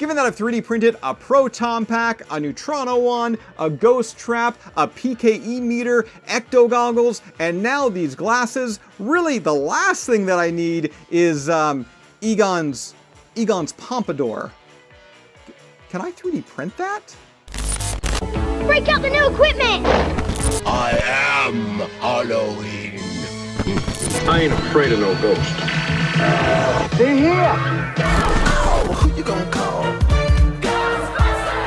Given that I've 3D printed a Proton pack, a Neutrino wand, a ghost trap, a PKE meter, Ecto goggles, and now these glasses, really the last thing that I need is Egon's pompadour. Can I 3D print that? Break out the new equipment! I am Halloween. I ain't afraid of no ghost. They're here! Oh, who you gonna call? Ghostbusters!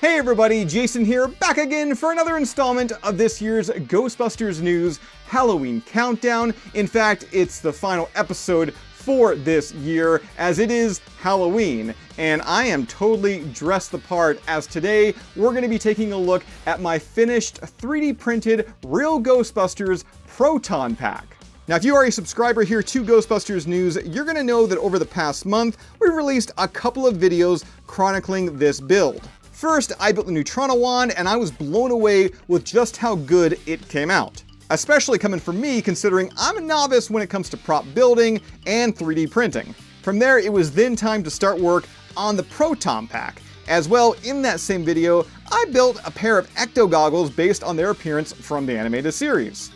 Hey everybody, Jason here, back again for another installment of this year's Ghostbusters News Halloween Countdown. In fact, it's the final episode for this year, as it is Halloween, and I am totally dressed the part, as today we're going to be taking a look at my finished 3D printed real Ghostbusters Proton pack. Now, if you are a subscriber here to Ghostbusters News, you're going to know that over the past month, we released a couple of videos chronicling this build. First, I built the Neutrino wand, and I was blown away with just how good it came out. Especially coming from me, considering I'm a novice when it comes to prop building and 3D printing. From there, it was then time to start work on the Proton pack. As well, in that same video, I built a pair of Ecto goggles based on their appearance from the animated series.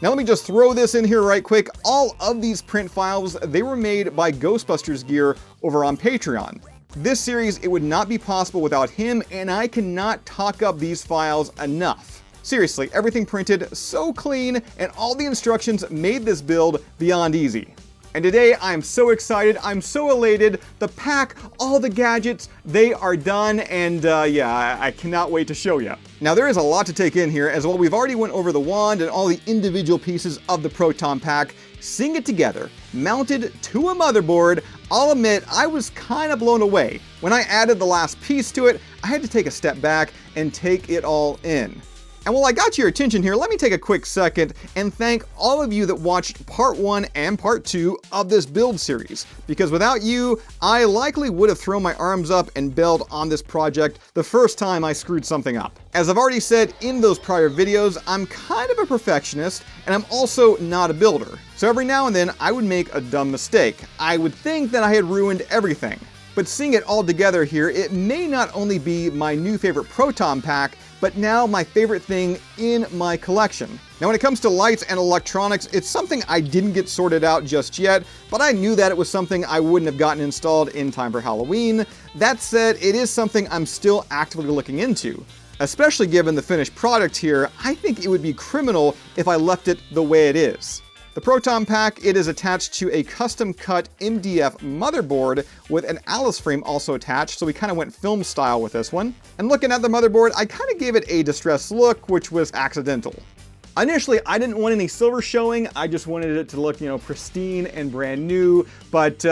Now let me just throw this in here right quick. All of these print files, they were made by Ghostbusters Gear over on Patreon. This series, it would not be possible without him, and I cannot talk up these files enough. Seriously, everything printed so clean, and all the instructions made this build beyond easy. And today, I'm so excited, I'm so elated. The pack, all the gadgets, they are done, and yeah, I cannot wait to show you. Now, there is a lot to take in here. As well, we've already went over the wand and all the individual pieces of the Proton pack. Seeing it together, mounted to a motherboard, I'll admit I was kind of blown away. When I added the last piece to it, I had to take a step back and take it all in. And while I got your attention here, let me take a quick second and thank all of you that watched part 1 and part 2 of this build series. Because without you, I likely would have thrown my arms up and bailed on this project the first time I screwed something up. As I've already said in those prior videos, I'm kind of a perfectionist, and I'm also not a builder. So every now and then, I would make a dumb mistake. I would think that I had ruined everything. But seeing it all together here, it may not only be my new favorite Proton pack, but now my favorite thing in my collection. Now when it comes to lights and electronics, it's something I didn't get sorted out just yet, but I knew that it was something I wouldn't have gotten installed in time for Halloween. That said, it is something I'm still actively looking into. Especially given the finished product here, I think it would be criminal if I left it the way it is. The Proton pack, it is attached to a custom-cut MDF motherboard with an Alice frame also attached, so we kind of went film style with this one. And looking at the motherboard, I kind of gave it a distressed look, which was accidental. Initially, I didn't want any silver showing, I just wanted it to look, pristine and brand new. But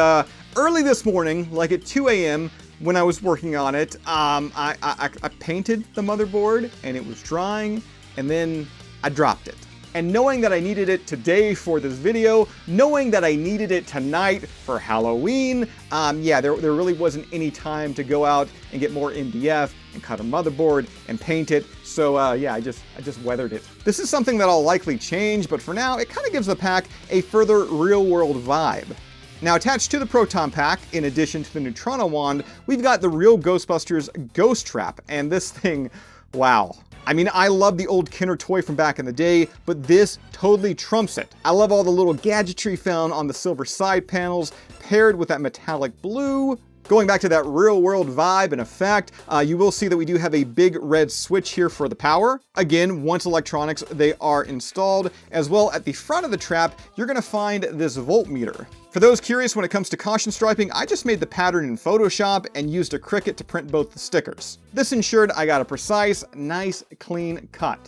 early this morning, like at 2 a.m., when I was working on it, I painted the motherboard, and it was drying, and then I dropped it. And knowing that I needed it today for this video, knowing that I needed it tonight for Halloween, yeah, there really wasn't any time to go out and get more MDF and cut a motherboard and paint it. So yeah, I just weathered it. This is something that I'll likely change, but for now, it kind of gives the pack a further real-world vibe. Now, attached to the Proton pack, in addition to the Neutrino wand, we've got the real Ghostbusters Ghost Trap, and this thing, wow. I mean, I love the old Kenner toy from back in the day, but this totally trumps it. I love all the little gadgetry found on the silver side panels, paired with that metallic blue. Going back to that real world vibe and effect, you will see that we do have a big red switch here for the power. Again, once electronics, they are installed. As well, at the front of the trap, you're gonna find this voltmeter. For those curious when it comes to caution striping, I just made the pattern in Photoshop and used a Cricut to print both the stickers. This ensured I got a precise, nice, clean cut.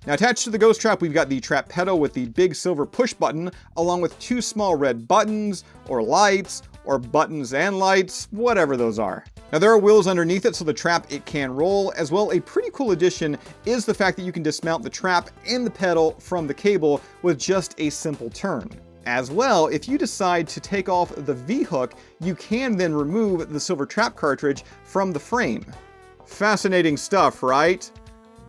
Now attached to the Ghost Trap, we've got the trap pedal with the big silver push button, along with 2 small red buttons, or lights, or buttons and lights, whatever those are. Now there are wheels underneath it so the trap, it can roll. As well, a pretty cool addition is the fact that you can dismount the trap and the pedal from the cable with just a simple turn. As well, if you decide to take off the V-hook, you can then remove the silver trap cartridge from the frame. Fascinating stuff, right?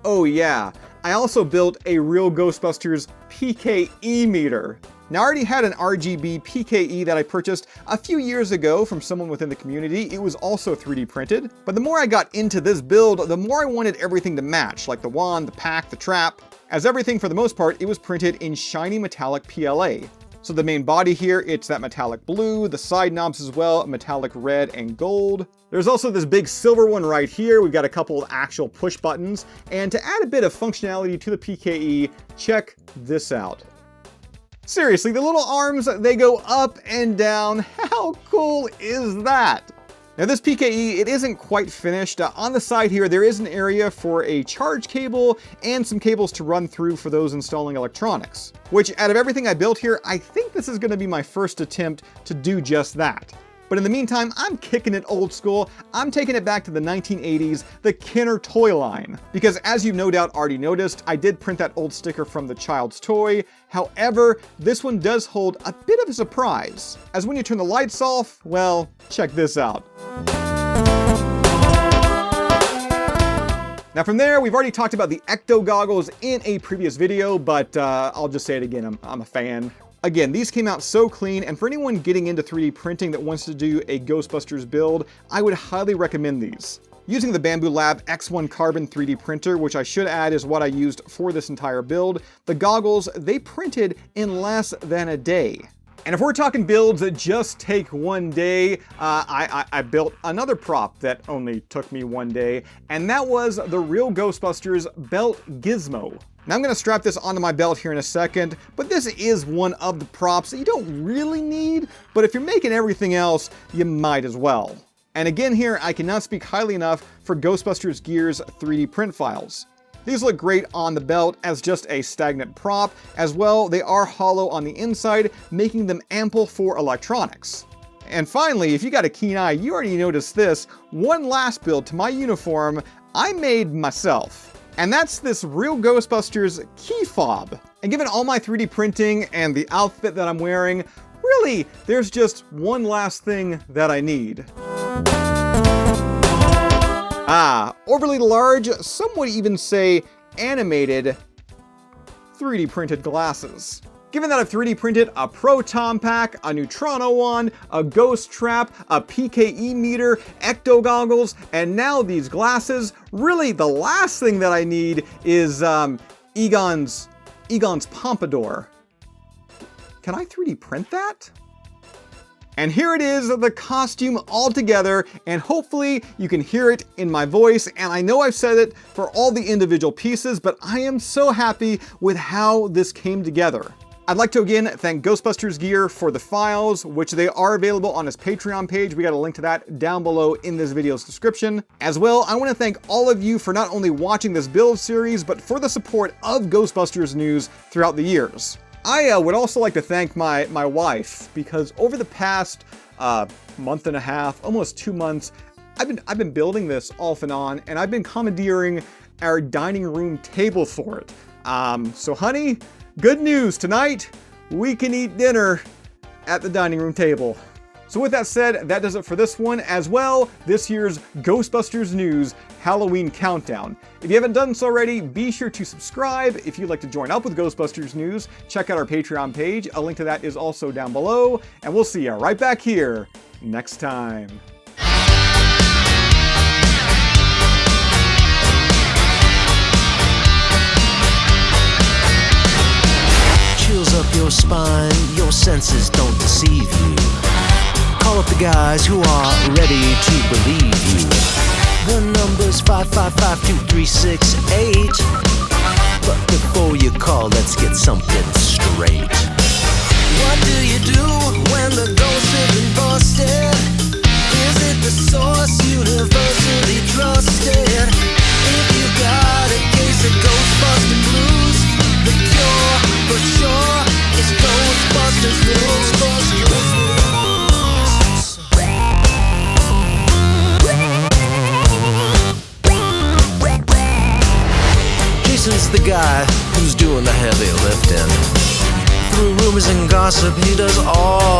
Oh yeah. I also built a real Ghostbusters PKE meter. Now, I already had an RGB PKE that I purchased a few years ago from someone within the community. It was also 3D printed. But the more I got into this build, the more I wanted everything to match, like the wand, the pack, the trap. As everything, for the most part, it was printed in shiny metallic PLA. So the main body here, it's that metallic blue, the side knobs as well, metallic red and gold. There's also this big silver one right here. We've got a couple of actual push buttons. And to add a bit of functionality to the PKE, check this out. Seriously, the little arms, they go up and down. How cool is that? Now this PKE, it isn't quite finished. On the side here, there is an area for a charge cable and some cables to run through for those installing electronics. Which, out of everything I built here, I think this is going to be my first attempt to do just that. But in the meantime, I'm kicking it old school. I'm taking it back to the 1980s, the Kenner toy line. Because as you no doubt already noticed, I did print that old sticker from the Child's Toy. However, this one does hold a bit of a surprise. As when you turn the lights off, well, check this out. Now from there, we've already talked about the Ecto goggles in a previous video, but I'll just say it again, I'm a fan. Again, these came out so clean, and for anyone getting into 3D printing that wants to do a Ghostbusters build, I would highly recommend these. Using the Bamboo Lab X1 Carbon 3D printer, which I should add is what I used for this entire build, the goggles, they printed in less than a day. And if we're talking builds that just take one day, I built another prop that only took me one day, and that was the real Ghostbusters belt gizmo. Now I'm going to strap this onto my belt here in a second, but this is one of the props that you don't really need, but if you're making everything else, you might as well. And again here, I cannot speak highly enough for Ghostbusters Gear's 3D print files. These look great on the belt as just a stagnant prop. As well, they are hollow on the inside, making them ample for electronics. And finally, if you got a keen eye, you already noticed this. One last build to my uniform I made myself. And that's this real Ghostbusters key fob. And given all my 3D printing and the outfit that I'm wearing, really, there's just one last thing that I need. Overly large, some would even say animated 3D printed glasses. Given that I've 3D printed a Proton pack, a Neutrino wand, a ghost trap, a PKE meter, Ecto goggles, and now these glasses, really the last thing that I need is Egon's pompadour. Can I 3D print that? And here it is, the costume all together, and hopefully you can hear it in my voice. And I know I've said it for all the individual pieces, but I am so happy with how this came together. I'd like to again thank Ghostbusters Gear for the files, which they are available on his Patreon page. We got a link to that down below in this video's description. As well, I want to thank all of you for not only watching this build series, but for the support of Ghostbusters news throughout the years. I would also like to thank my wife, because over the past month and a half, almost 2 months, I've been building this off and on, and I've been commandeering our dining room table for it. So honey, good news tonight, we can eat dinner at the dining room table. So with that said, that does it for this one, as well this year's Ghostbusters News Halloween Countdown. If you haven't done so already, be sure to subscribe. If you'd like to join up with Ghostbusters News, check out our Patreon page. A link to that is also down below, and we'll see you right back here next time. Chills up your spine, your senses don't deceive you. Call up the guys who are ready to believe you. The number's 555-2368. But before you call, let's get something straight. What do you do when the ghost has been busted? Is it the source universally trusted? If you got a case of Ghostbusters blues, the cure for sure is Ghostbusters news. Jason's the guy who's doing the heavy lifting. Through rumors and gossip, he does all